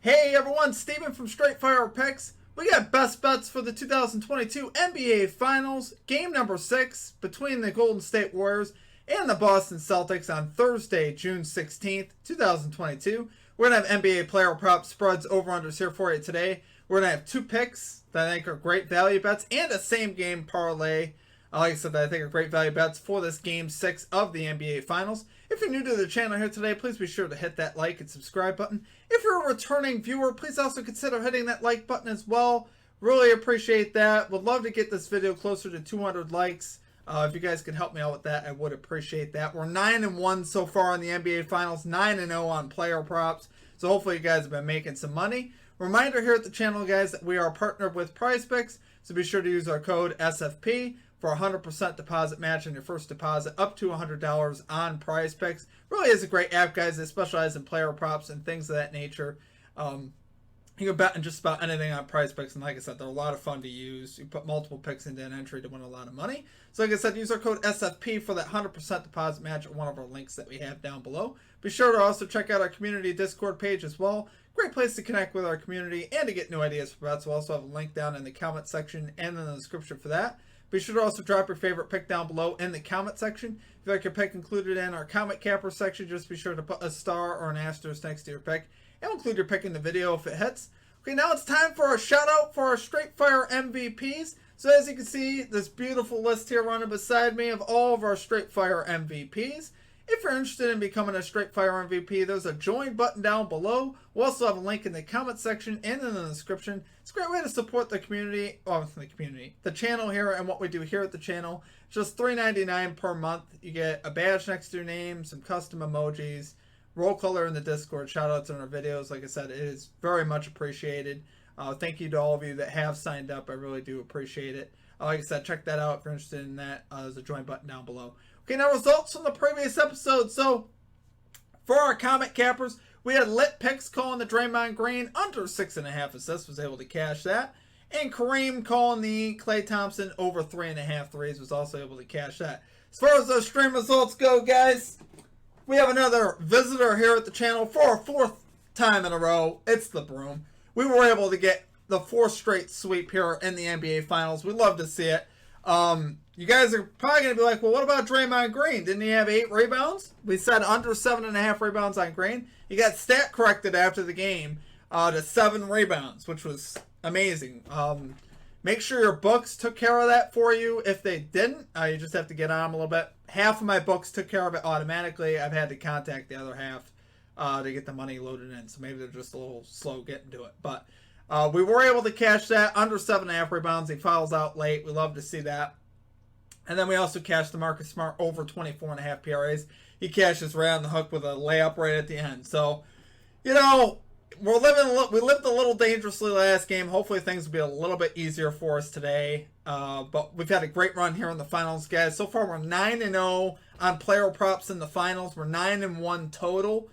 Hey everyone, Steven from Straight Fire Picks. We got best bets for the 2022 NBA Finals, game number 6 between the Golden State Warriors and the Boston Celtics on Thursday, June 16th, 2022. We're going to have NBA player prop spreads over-unders here for you today. We're going to have 2 picks that I think are great value bets and a same-game parlay. Like I said, that I think are great value bets for this game 6 of the NBA Finals. If you're new to the channel here today, please be sure to hit that like and subscribe button. If you're a returning viewer, please also consider hitting that like button as well. Really appreciate that. Would love to get this video closer to 200 likes. If you guys could help me out with that, I would appreciate that. We're 9-1 so far in the NBA Finals, 9-0 on player props. So hopefully you guys have been making some money. Reminder here at the channel, guys, that we are partnered with PrizePicks. So be sure to use our code SFP for a 100% deposit match on your first deposit up to $100 on PrizePicks. Really is a great app, guys. They specialize in player props and things of that nature. You can bet on just about anything on PrizePicks, and like I said, they're a lot of fun to use. You put multiple picks into an entry to win a lot of money. So like I said, use our code SFP for that 100% deposit match at one of our links that we have down below. Be sure to also check out our community Discord page as well. Great place to connect with our community and to get new ideas for bets. We'll also have a link down in the comment section and in the description for that. Be sure to also drop your favorite pick down below in the comment section. If you like your pick included in our comment capper section, just be sure to put a star or an asterisk next to your pick. And we'll include your pick in the video if it hits. Okay, now it's time for a shout out for our Straight Fire MVPs. So as you can see, this beautiful list here running beside me of all of our Straight Fire MVPs. If you're interested in becoming a Straight Fire MVP, there's a join button down below. We'll also have a link in the comment section and in the description. It's a great way to support the community, the channel here and what we do here at the channel. It's just $3.99 per month. You get a badge next to your name, some custom emojis, roll color in the Discord, shout outs on our videos. Like I said, it is very much appreciated. Thank you to all of you that have signed up. I really do appreciate it. Like I said, check that out if you're interested in that. There's a join button down below. Okay, now results from the previous episode. So, for our comment cappers, we had Lit Picks calling the Draymond Green under 6.5 assists, was able to cash that. And Kareem calling the Klay Thompson over 3.5 threes, was also able to cash that. As far as those stream results go, guys, we have another visitor here at the channel for a 4th time in a row. It's the Broom. We were able to get the 4th straight sweep here in the NBA Finals. We love to see it. You guys are probably going to be like, well, what about Draymond Green? Didn't he have 8 rebounds? We said under 7.5 rebounds on Green. He got stat corrected after the game to 7 rebounds, which was amazing. Make sure your books took care of that for you. If they didn't, you just have to get on them a little bit. Half of my books took care of it automatically. I've had to contact the other half to get the money loaded in. So maybe they're just a little slow getting to it. But we were able to cash that under 7.5 rebounds. He fouls out late. We love to see that. And then we also cashed the Marcus Smart over 24.5 PRAs. He cashes right on the hook with a layup right at the end. So, you know, we lived a little dangerously last game. Hopefully things will be a little bit easier for us today. But we've had a great run here in the finals, guys. So far, we're 9-0 on player props in the finals. We're 9-1 total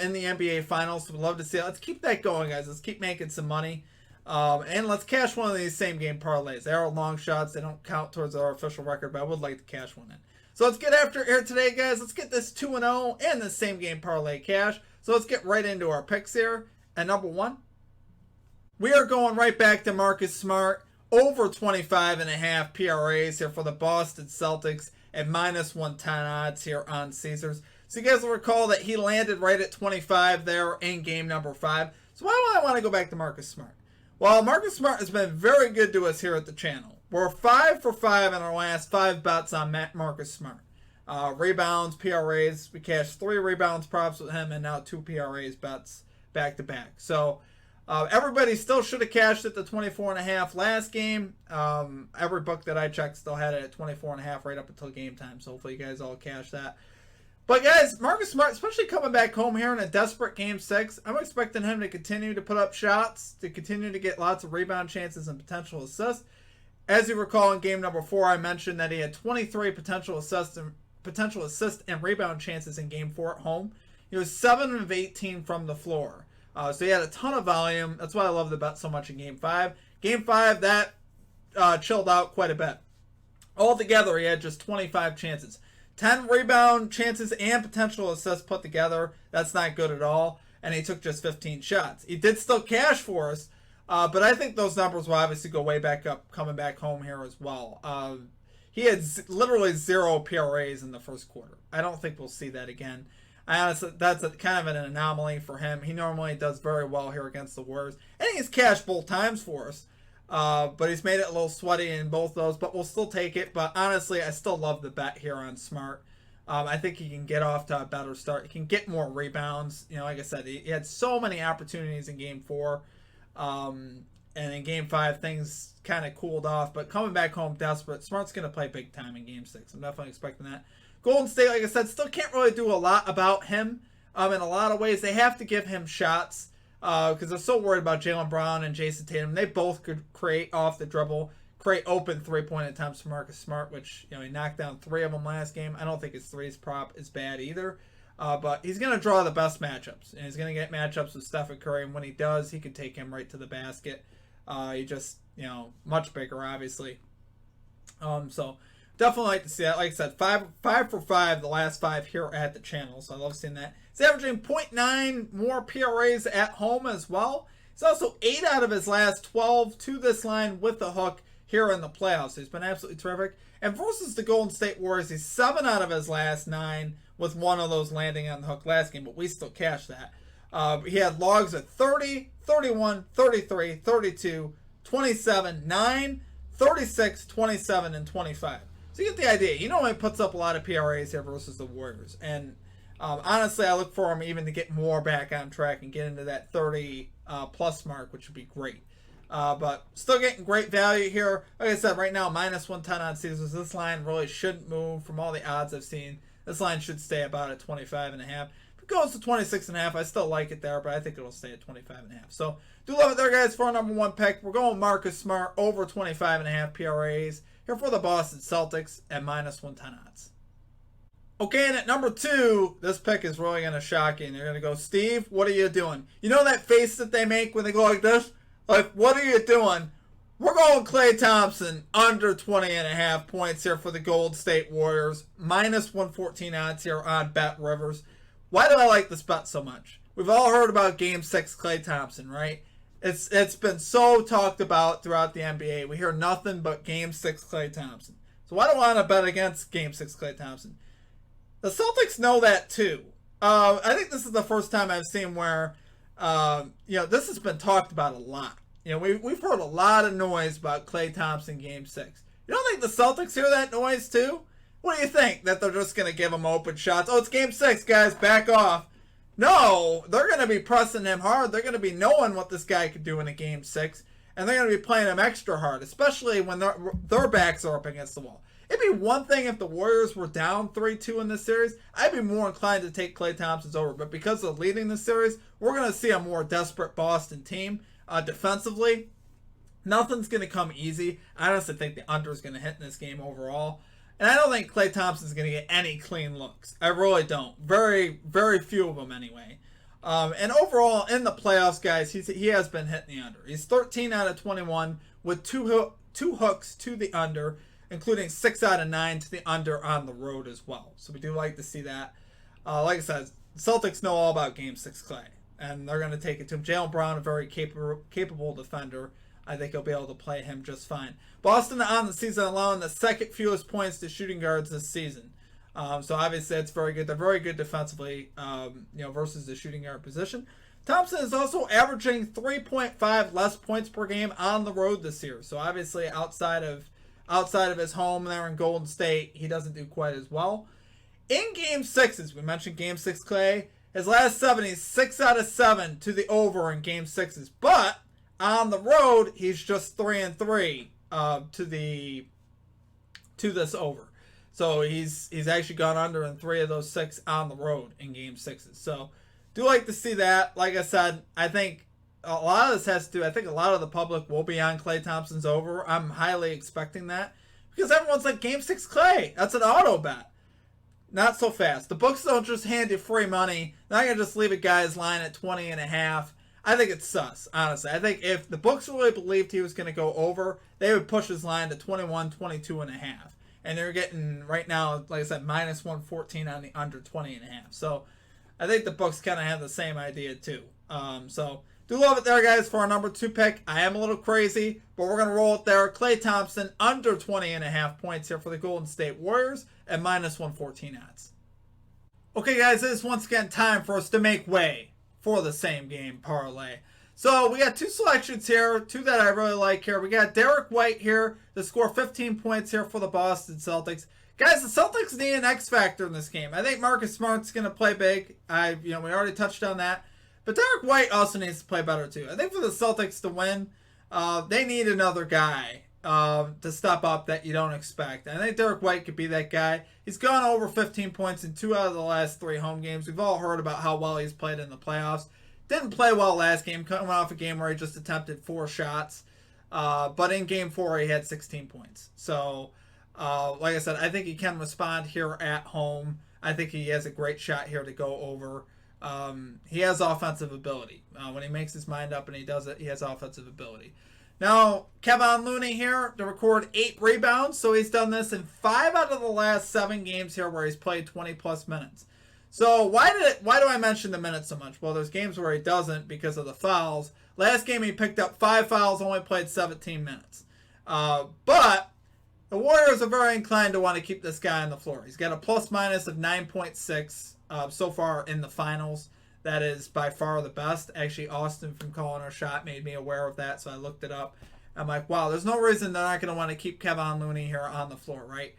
in the NBA Finals. So we'd love to see it. Let's keep that going, guys. Let's keep making some money. And let's cash one of these same game parlays. They are long shots. They don't count towards our official record, but I would like to cash one in. So let's get after it here today, guys. Let's get this 2-0 and the same game parlay cash. So let's get right into our picks here. And number 1, we are going right back to Marcus Smart over 25.5 PRAs here for the Boston Celtics at -110 odds here on Caesars. So you guys will recall that he landed right at 25 there in game number 5. So why do I want to go back to Marcus Smart? Well, Marcus Smart has been very good to us here at the channel. We're 5 for 5 in our last 5 bets on Marcus Smart. Rebounds, PRAs. We cashed 3 rebounds props with him and now 2 PRAs bets back to back. So everybody still should have cashed at the 24.5 last game. Every book that I checked still had it at 24.5 right up until game time. So hopefully you guys all cash that. But guys, Marcus Smart, especially coming back home here in a desperate game 6, I'm expecting him to continue to put up shots, to continue to get lots of rebound chances and potential assists. As you recall, in game number 4, I mentioned that he had 23 potential assist and rebound chances in game 4 at home. He was 7 of 18 from the floor. So he had a ton of volume. That's why I love the bet so much in game 5. Game 5, that chilled out quite a bit. Altogether, he had just 25 chances. 10 rebound chances and potential assists put together. That's not good at all. and he took just 15 shots. He did still cash for us, but I think those numbers will obviously go way back up coming back home here as well. He had literally 0 PRAs in the first quarter. I don't think we'll see that again. Honestly, that's kind of an anomaly for him. He normally does very well here against the Warriors. And he's cashed both times for us. But he's made it a little sweaty in both those. But we'll still take it. But honestly, I still love the bet here on Smart. I think he can get off to a better start. He can get more rebounds. You know, like I said, he had so many opportunities in Game 4. And in Game 5, things kind of cooled off. But coming back home desperate, Smart's going to play big time in Game 6. I'm definitely expecting that. Golden State, like I said, still can't really do a lot about him. In a lot of ways, they have to give him shots because they're so worried about Jaylen Brown and Jason Tatum. They both could create off the dribble, create open three-point attempts for Marcus Smart, which, you know, he knocked down 3 of them last game. I don't think his threes prop is bad either. But he's going to draw the best matchups, and he's going to get matchups with Stephen Curry, and when he does, he can take him right to the basket. He just, you know, much bigger, obviously. So definitely like to see that. Like I said, 5 for 5 the last 5 here at the channel, so I love seeing that. He's averaging 0.9 more PRAs at home as well. He's also 8 out of his last 12 to this line with the hook here in the playoffs. So he's been absolutely terrific. And versus the Golden State Warriors, he's 7 out of his last 9 with 1 of those landing on the hook last game, but we still cashed that. He had logs at 30, 31, 33, 32, 27, 9, 36, 27, and 25. So you get the idea. You know he puts up a lot of PRAs here versus the Warriors. And honestly, I look for him even to get more back on track and get into that 30 plus mark, which would be great. But still getting great value here. Like I said, right now, minus 110 on Caesars. This line really shouldn't move from all the odds I've seen. This line should stay about at 25.5. If it goes to 26.5, I still like it there, but I think it'll stay at 25.5. So do love it there, guys, for our number 1 pick. We're going Marcus Smart over 25.5 PRAs here for the Boston Celtics at minus 110 odds. Okay, and at number 2, this pick is really going to shock you. And you're going to go, Steve, what are you doing? You know that face that they make when they go like this? Like, what are you doing? We're going Klay Thompson under 20.5 points here for the Golden State Warriors. Minus 114 odds here on Bet Rivers. Why do I like this bet so much? We've all heard about Game 6 Klay Thompson, right? It's been so talked about throughout the NBA. We hear nothing but Game 6 Klay Thompson. So why do I want to bet against Game 6 Klay Thompson? The Celtics know that too. I think this is the first time I've seen where, this has been talked about a lot. You know, we've heard a lot of noise about Klay Thompson Game 6. You don't think the Celtics hear that noise too? What do you think? That they're just going to give him open shots? Oh, it's Game 6, guys, back off. No, they're going to be pressing him hard. They're going to be knowing what this guy could do in a Game 6. And they're going to be playing him extra hard, especially when their backs are up against the wall. It'd be one thing if the Warriors were down 3-2 in this series. I'd be more inclined to take Klay Thompson's over. But because of leading this series, we're going to see a more desperate Boston team defensively. Nothing's going to come easy. I honestly think the under is going to hit in this game overall. And I don't think Klay Thompson's going to get any clean looks. I really don't. Very, very few of them anyway. And overall, in the playoffs, guys, he has been hitting the under. He's 13 out of 21 with two hooks to the under, including 6 out of 9 to the under on the road as well. So we do like to see that. Like I said, Celtics know all about Game 6 Klay, and they're going to take it to him. Jaylen Brown, a very capable defender. I think he'll be able to play him just fine. Boston on the season allowing the second fewest points to shooting guards this season. So obviously it's very good. They're very good defensively, versus the shooting guard position. Thompson is also averaging 3.5 less points per game on the road this year. So obviously outside of his home there in Golden State, he doesn't do quite as well. In Game 6s, we mentioned Game 6 Klay. His last 7, he's 6 out of 7 to the over in Game 6s. But on the road, he's just 3-3 to this over. So he's actually gone under in 3 of those 6 on the road in Game 6s. So do like to see that. Like I said, I think a lot of this has to do, I think a lot of the public will be on Klay Thompson's over. I'm highly expecting that because everyone's like, Game 6 Klay, that's an auto bet. Not so fast. The books don't just hand you free money. They're not going to just leave a guy's line at 20.5. I think it's sus, honestly. I think if the books really believed he was going to go over, they would push his line to 21, 22.5. And they're getting, right now, like I said, minus 114 on the under 20.5. So I think the books kind of have the same idea too. So do love it there, guys, for our number 2 pick. I am a little crazy, but we're going to roll it there. Klay Thompson under 20.5 points here for the Golden State Warriors at minus 114 odds. Okay, guys, it is once again time for us to make way for the same game parlay. So we got 2 selections here, 2 that I really like here. We got Derek White here to score 15 points here for the Boston Celtics. Guys, the Celtics need an X factor in this game. I think Marcus Smart's going to play big. We already touched on that. But Derek White also needs to play better too. I think for the Celtics to win, they need another guy to step up that you don't expect. I think Derek White could be that guy. He's gone over 15 points in 2 out of the last 3 home games. We've all heard about how well he's played in the playoffs. Didn't play well last game, coming off a game where he just attempted 4 shots. But in game 4, he had 16 points. So, like I said, I think he can respond here at home. I think he has a great shot here to go over. He has offensive ability. When he makes his mind up and he does it, he has offensive ability. Now, Kevon Looney here to record 8 rebounds. So he's done this in 5 out of the last 7 games here where he's played 20-plus minutes. So why do I mention the minutes so much? Well, there's games where he doesn't because of the fouls. Last game he picked up 5 fouls, only played 17 minutes. But the Warriors are very inclined to want to keep this guy on the floor. He's got a plus-minus of 9.6 so far in the finals. That is by far the best. Actually, Austin from Calling Our Shot made me aware of that, so I looked it up. I'm like, wow, there's no reason they're not going to want to keep Kevon Looney here on the floor, right?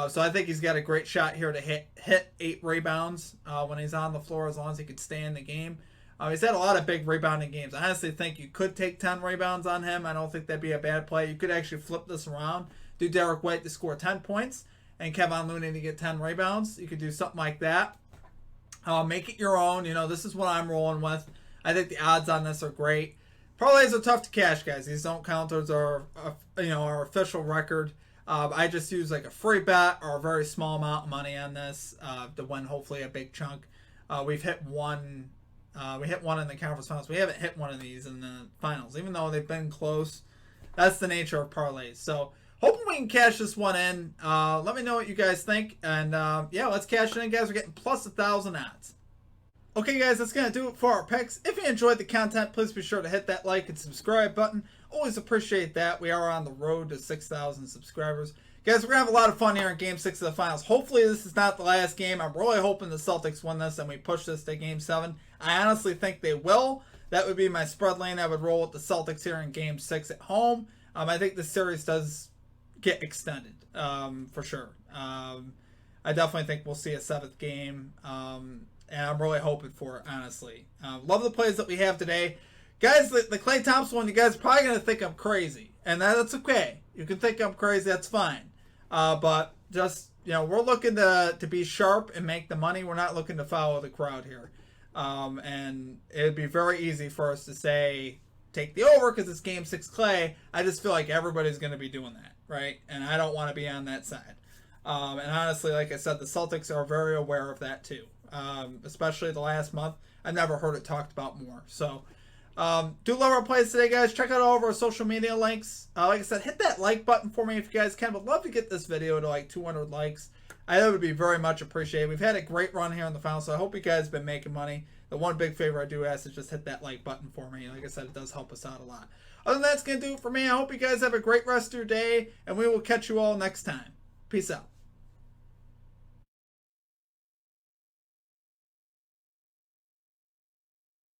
So I think he's got a great shot here to hit 8 rebounds when he's on the floor, as long as he could stay in the game. He's had a lot of big rebounding games. I honestly think you could take 10 rebounds on him. I don't think that'd be a bad play. You could actually flip this around. Do Derek White to score 10 points and Kevon Looney to get 10 rebounds. You could do something like that. Make it your own. This is what I'm rolling with. I think the odds on this are great. Parlays are tough to cash, guys. These don't count towards our official record. I just use like a free bet or a very small amount of money on this to win hopefully a big chunk. We've hit one. We hit one in the conference finals. We haven't hit one of these in the finals, even though they've been close. That's the nature of parlays. So hoping we can cash this one in. Let me know what you guys think. And yeah, let's cash it in, guys. We're getting plus 1,000 odds. Okay, guys, that's going to do it for our picks. If you enjoyed the content, please be sure to hit that like and subscribe button. Always appreciate that. We are on the road to 6,000 subscribers. Guys, we're going to have a lot of fun here in Game 6 of the Finals. Hopefully, this is not the last game. I'm really hoping the Celtics win this and we push this to Game 7. I honestly think they will. That would be my spread lane. I would roll with the Celtics here in Game 6 at home. I think the series does get extended for sure. I definitely think we'll see a 7th game. And I'm really hoping for it, honestly. Love the plays that we have today. Guys, the Klay Thompson one, you guys are probably going to think I'm crazy. And that's okay. You can think I'm crazy, that's fine. But just, we're looking to be sharp and make the money. We're not looking to follow the crowd here. And it'd be very easy for us to say, take the over because it's Game 6 Klay. I just feel like everybody's going to be doing that, right? And I don't want to be on that side. And honestly, like I said, the Celtics are very aware of that too. Especially the last month. I've never heard it talked about more. So, do love our plays today, guys. Check out all of our social media links. Like I said, hit that like button for me if you guys can. Would love to get this video to like 200 likes. I know it would be very much appreciated. We've had a great run here in the finals, so I hope you guys have been making money. The one big favor I do ask is just hit that like button for me. Like I said, it does help us out a lot. Other than that, that's going to do it for me. I hope you guys have a great rest of your day, and we will catch you all next time. Peace out.